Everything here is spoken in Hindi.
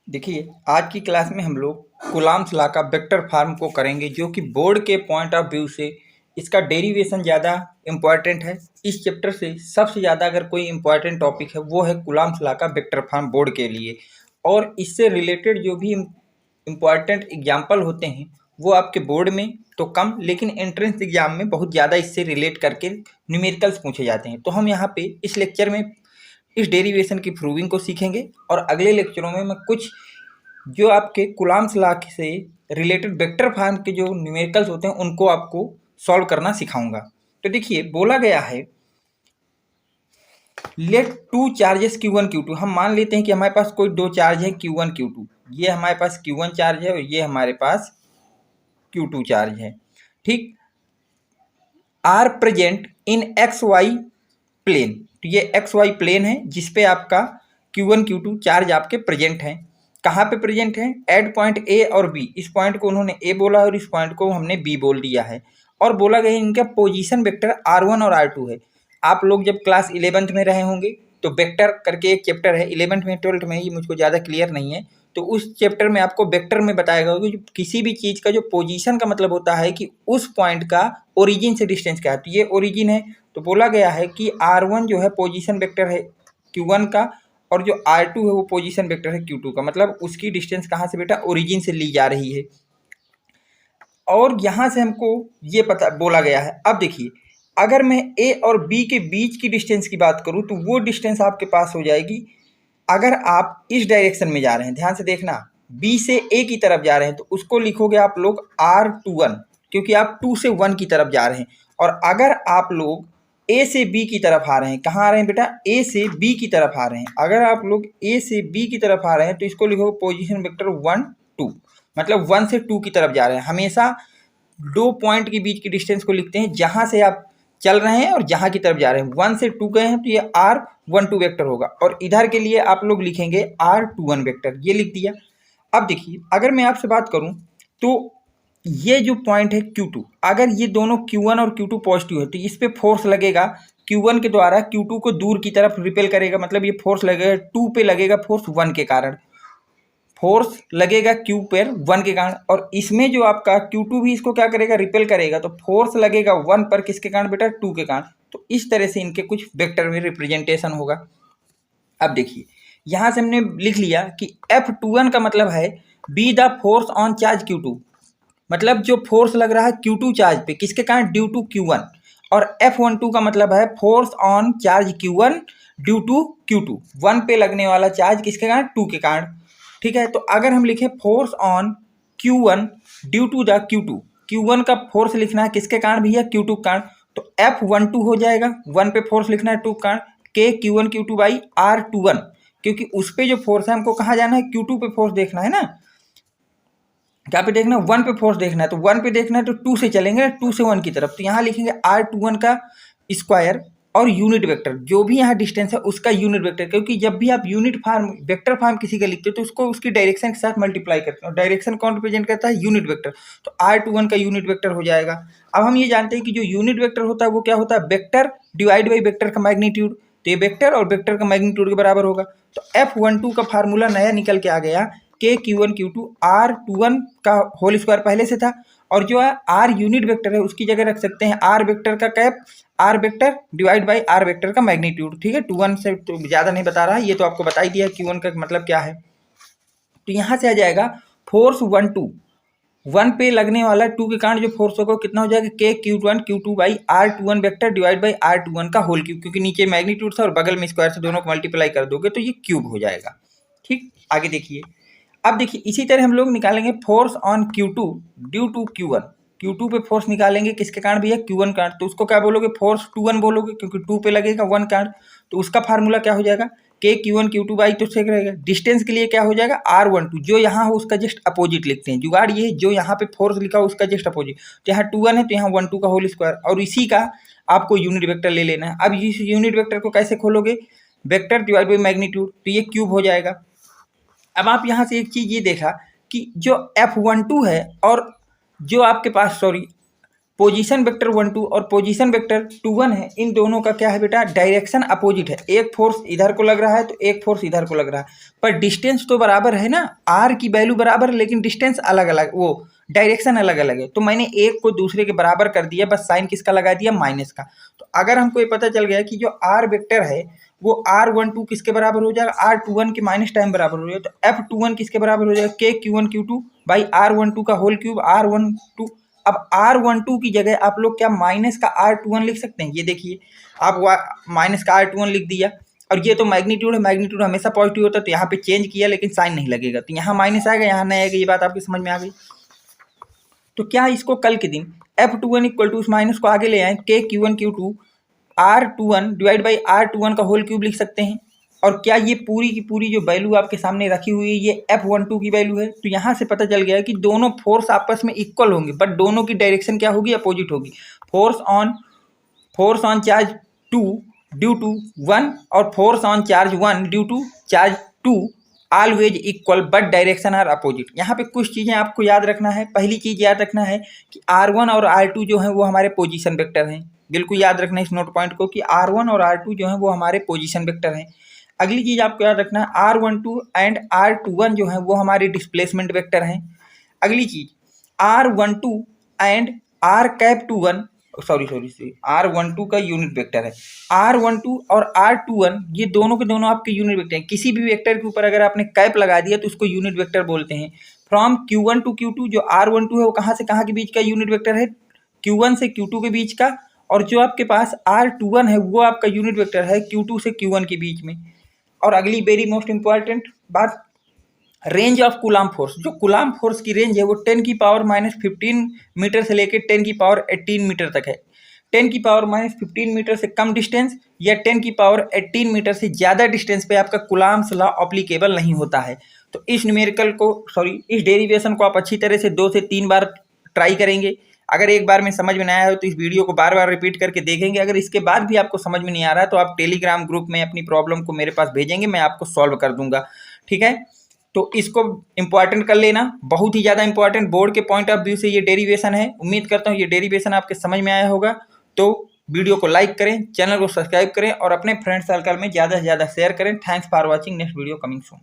देखिए, आज की क्लास में हम लोग कूलॉम्स लॉ का वेक्टर फॉर्म को करेंगे, जो कि बोर्ड के पॉइंट ऑफ व्यू से इसका डेरिवेशन ज़्यादा इम्पॉर्टेंट है। इस चैप्टर से सबसे ज़्यादा अगर कोई इम्पॉर्टेंट टॉपिक है वो है कूलॉम्स लॉ का वेक्टर फॉर्म बोर्ड के लिए। और इससे रिलेटेड जो भी इम्पॉर्टेंट एग्जाम्पल होते हैं वो आपके बोर्ड में तो कम, लेकिन एंट्रेंस एग्जाम में बहुत ज़्यादा इससे रिलेट करके न्यूमेरिकल्स पूछे जाते हैं। तो हम यहाँ पे इस लेक्चर में इस डेरिवेशन की प्रूविंग को सीखेंगे और अगले लेक्चरों में मैं कुछ जो आपके कूलॉम्स लॉ से रिलेटेड वेक्टर फॉर्म के जो न्यूमेरिकल्स होते हैं उनको आपको सॉल्व करना सिखाऊंगा। तो देखिए, बोला गया है late two charges Q1 Q2। हम मान लेते हैं कि हमारे पास कोई दो चार्ज है Q1 Q2। ये हमारे पास Q1 चार्ज है और ये हमारे पास Q2 चार्ज है। ठीक, are present in x y plane. तो ये एक्स वाई प्लेन है जिसपे आपका Q1 Q2 चार्ज आपके प्रेजेंट हैं। कहाँ पे प्रेजेंट है? एट पॉइंट ए और बी। इस पॉइंट को उन्होंने ए बोला और इस पॉइंट को हमने बी बोल दिया है। और बोला गया इनका पोजीशन वेक्टर R1 और R2 है। आप लोग जब क्लास 11th में रहे होंगे तो वेक्टर करके एक चैप्टर है, 11th में 12th में, ये मुझको ज़्यादा क्लियर नहीं है, तो उस चैप्टर में आपको वेक्टर में बताया गया होगा कि किसी भी चीज़ का जो पोजीशन का मतलब होता है कि उस पॉइंट का ओरिजिन से डिस्टेंस क्या है। तो ये ओरिजिन है, तो बोला गया है कि R1 जो है पोजीशन वेक्टर है Q1 का, और जो R2 है वो पोजीशन वेक्टर है Q2 का। मतलब उसकी डिस्टेंस कहाँ से बेटा? ओरिजिन से ली जा रही है। और यहाँ से हमको ये पता बोला गया है। अब देखिए, अगर मैं ए और बी के बीच की डिस्टेंस की बात करूँ तो वो डिस्टेंस आपके पास हो जाएगी, अगर आप इस डायरेक्शन में जा रहे हैं, ध्यान से देखना, बी से ए की तरफ जा रहे हैं तो उसको लिखोगे आप लोग R21, क्योंकि आप 2 से 1 की तरफ जा रहे हैं। और अगर आप लोग ए से बी की तरफ आ रहे हैं, कहाँ आ रहे हैं बेटा? ए से बी की तरफ आ रहे हैं। अगर आप लोग ए से बी की तरफ आ रहे हैं तो इसको लिखोगे पोजीशन वेक्टर 1 2, मतलब 1 से 2 की तरफ जा रहे हैं। हमेशा दो पॉइंट के बीच की डिस्टेंस को लिखते हैं जहाँ से आप चल रहे हैं और जहाँ की तरफ जा रहे हैं। 1 से 2 गए हैं तो ये R12 वेक्टर होगा, और इधर के लिए आप लोग लिखेंगे R21 वेक्टर, ये लिख दिया। अब देखिए, अगर मैं आपसे बात करूं तो ये जो पॉइंट है Q2, अगर ये दोनों Q1 और Q2 पॉजिटिव है तो इस पर फोर्स लगेगा Q1 के द्वारा Q2 को दूर की तरफ रिपेल करेगा। मतलब ये फोर्स लगेगा 2 पे, लगेगा फोर्स 1 के कारण, फोर्स लगेगा Q पर 1 के कारण। और इसमें जो आपका Q2 भी इसको क्या करेगा? रिपेल करेगा। तो फोर्स लगेगा 1 पर, किसके कारण बेटा? 2 के कारण। तो इस तरह से इनके कुछ वेक्टर में रिप्रेजेंटेशन होगा। अब देखिए, यहाँ से हमने लिख लिया कि F21 का मतलब है be the force on charge Q2। मतलब जो फोर्स लग रहा है Q2 चार्ज पे, किसके कारण? Due to Q1। और F12 का मतलब है force on charge Q1 due to Q2। 1 पे लगने वाला चार्ज किसके कारण? 2 के कारण। ठीक है, तो अगर हम लिखें force on Q1 due to the Q2, Q1 का फोर्स लिखना है किसके कारण भैया? Q2 के कारण। तो F12 हो जाएगा, 1 पे फोर्स लिखना है 2 के कारण, के Q1 Q2 बाई R21, क्योंकि उस पे जो फोर्स है हमको कहाँ जाना है? Q2 पे फोर्स देखना है ना, क्या पे देखना है? 1 पे फोर्स देखना है। तो 1 पे देखना है तो 2 से चलेंगे, 2 से 1 की तरफ। तो यहाँ लिखेंगे R21 का स्क्वायर और यूनिट वेक्टर, जो भी यहाँ डिस्टेंस है उसका यूनिट वेक्टर, क्योंकि जब भी आप यूनिट फॉर्म वेक्टर फॉर्म किसी का लिखते हो तो उसको उसकी डायरेक्शन के साथ मल्टीप्लाई करते हैं। डायरेक्शन कौन रिप्रेजेंट करता है? Unit vector. तो R21 का यूनिट वेक्टर हो जाएगा। अब हम ये जानते हैं कि जो यूनिट वेक्टर होता है वो क्या होता है? वेक्टर डिवाइड बाई वेक्टर का मैग्नीट्यूड। तो ये वेक्टर और वेक्टर का मैग्नीट्यूड के बराबर होगा। तो F12 का फार्मूला नया निकल के आ गया, के Q1 Q2 R21 का होल स्क्वायर पहले से था, और जो है R यूनिट वेक्टर है उसकी जगह रख सकते हैं R वेक्टर का cap, R vector divide by R vector का मैग्नीट्यूड। ठीक है, 21 से तो ज़्यादा नहीं बता रहा, ये तो आपको बता ही दिया Q1 का मतलब क्या है। तो यहाँ से आ जाएगा फोर्स 1 पे लगने वाला 2 के कारण जो फोर्स होगा कितना हो जाएगा? के Q1 Q2 by R21 vector divide by R21 का होल क्यूब, क्योंकि नीचे मैग्नीट्यूड था और बगल में स्क्वायर से दोनों को मल्टीप्लाई कर दोगे तो ये क्यूब हो जाएगा। ठीक, आगे देखिए। अब देखिए, इसी तरह हम लोग निकालेंगे force on Q2 due to Q1। Q2 पे फोर्स निकालेंगे किसके कारण भैया? Q1 कारण। तो उसको क्या बोलोगे? फोर्स 2 1 बोलोगे, क्योंकि 2 पे लगेगा 1 कारण। तो उसका फार्मूला क्या हो जाएगा? के Q1 Q2 बाई, तो सेक रहेगा। डिस्टेंस के लिए क्या हो जाएगा? R12, जो यहाँ हो उसका जस्ट अपोजिट लिखते हैं। जुगाड़ ये जो यहाँ पे फोर्स लिखा हो उसका जस्ट अपोजिट। तो यहाँ 2 1 है तो यहाँ 1 2 का होल स्क्वायर, और इसी का आपको यूनिट वेक्टर ले लेना है। अब इस यूनिट वेक्टर को कैसे खोलोगे? वेक्टर डिवाइड बाई मैग्नीट्यूड, तो ये क्यूब हो जाएगा। अब आप यहाँ से एक चीज़ ये देखा कि जो F12 है और जो आपके पास पोजीशन वेक्टर 1 2 और पोजीशन वेक्टर 2 1 है, इन दोनों का क्या है बेटा, डायरेक्शन अपोजिट है। एक फोर्स इधर को लग रहा है तो एक फोर्स इधर को लग रहा है, पर डिस्टेंस तो बराबर है ना, आर की वैल्यू बराबर है लेकिन डिस्टेंस अलग अलग, वो डायरेक्शन अलग अलग है। तो मैंने एक को दूसरे के बराबर कर दिया, बस साइन किसका लगा दिया, माइनस का। तो अगर हमको ये पता चल गया कि जो आर वेक्टर है वो R12 किसके बराबर हो जाएगा, R21 के माइनस टाइम बराबर हो जाएगा, तो F21 किसके बराबर हो जाएगा, K Q1 Q2 by R12 का होल क्यूब R12। अब R12 की जगह आप लोग क्या माइनस का R21 लिख सकते हैं, ये देखिए आप माइनस का R21 लिख दिया, और ये तो मैग्नीट्यूड है, मैग्नीट्यूड हमेशा पॉजिटिव होता है, तो यहाँ पे चेंज किया लेकिन साइन नहीं लगेगा, तो यहाँ माइनस आएगा यहाँ नहीं आएगा, ये बात आपकी समझ में आ गई। तो क्या इसको कल के दिन F21 इक्वल टू उस माइनस को आगे ले आए, K Q1 Q2 R21 divide by R21 का होल क्यूब लिख सकते हैं। और क्या ये पूरी की पूरी जो वैल्यू आपके सामने रखी हुई है ये F12 की वैल्यू है, तो यहाँ से पता चल गया कि दोनों फोर्स आपस में इक्वल होंगे, बट दोनों की डायरेक्शन क्या होगी, अपोजिट होगी। Force on charge 2 due to 1 और force on charge 1 due to charge 2 always equal but direction are opposite. यहाँ पे कुछ चीज़ें आपको याद रखना है। पहली चीज़ याद रखना है कि R1 और R2 जो है वो हमारे पोजीशन वेक्टर हैं, बिल्कुल याद रखना है इस नोट पॉइंट को कि R1 और R2 जो है वो हमारे पोजीशन वेक्टर हैं। अगली चीज़ आपको याद रखना है R12 एंड R21 जो है वो हमारे डिस्प्लेसमेंट वेक्टर हैं। अगली चीज़ R12 एंड R21 R12 का यूनिट वेक्टर है, R12 और R21 ये दोनों के दोनों आपके यूनिट वेक्टर हैं। किसी भी वेक्टर के ऊपर अगर आपने कैप लगा दिया तो उसको यूनिट वेक्टर बोलते हैं। फ्रॉम Q1 टू Q2 जो R12 है वो कहाँ से कहाँ के बीच का यूनिट वेक्टर है, Q1 से Q2 के बीच का, और जो आपके पास R21 है वो आपका यूनिट वेक्टर है Q2 से Q1 के बीच में। और अगली वेरी मोस्ट इंपॉर्टेंट बात, रेंज ऑफ कूलाम फोर्स, जो कूलाम फोर्स की रेंज है वो 10⁻⁻15 मीटर से लेकर 10⁻18 मीटर तक है। 10⁻⁻15 मीटर से कम डिस्टेंस या 10⁻18 मीटर से ज़्यादा डिस्टेंस पे आपका कूलाम्स लॉ अप्लीकेबल नहीं होता है। तो इस न्यूमेरिकल को इस डेरिवेशन को आप अच्छी तरह से 2 से 3 बार ट्राई करेंगे। अगर एक बार में समझ में नहीं आया हो तो इस वीडियो को बार बार रिपीट करके देखेंगे। अगर इसके बाद भी आपको समझ में नहीं आ रहा है तो आप टेलीग्राम ग्रुप में अपनी प्रॉब्लम को मेरे पास भेजेंगे, मैं आपको सॉल्व कर दूंगा, ठीक है। तो इसको इंपॉर्टेंट कर लेना, बहुत ही ज़्यादा इंपॉर्टेंट बोर्ड के पॉइंट ऑफ व्यू से ये डेरिवेशन है। उम्मीद करता हूँ ये डेरिवेशन आपके समझ में आया होगा। तो वीडियो को लाइक करें, चैनल को सब्सक्राइब करें और अपने फ्रेंड सर्कल में ज़्यादा से ज़्यादा शेयर करें। Thanks for watching, next video coming soon.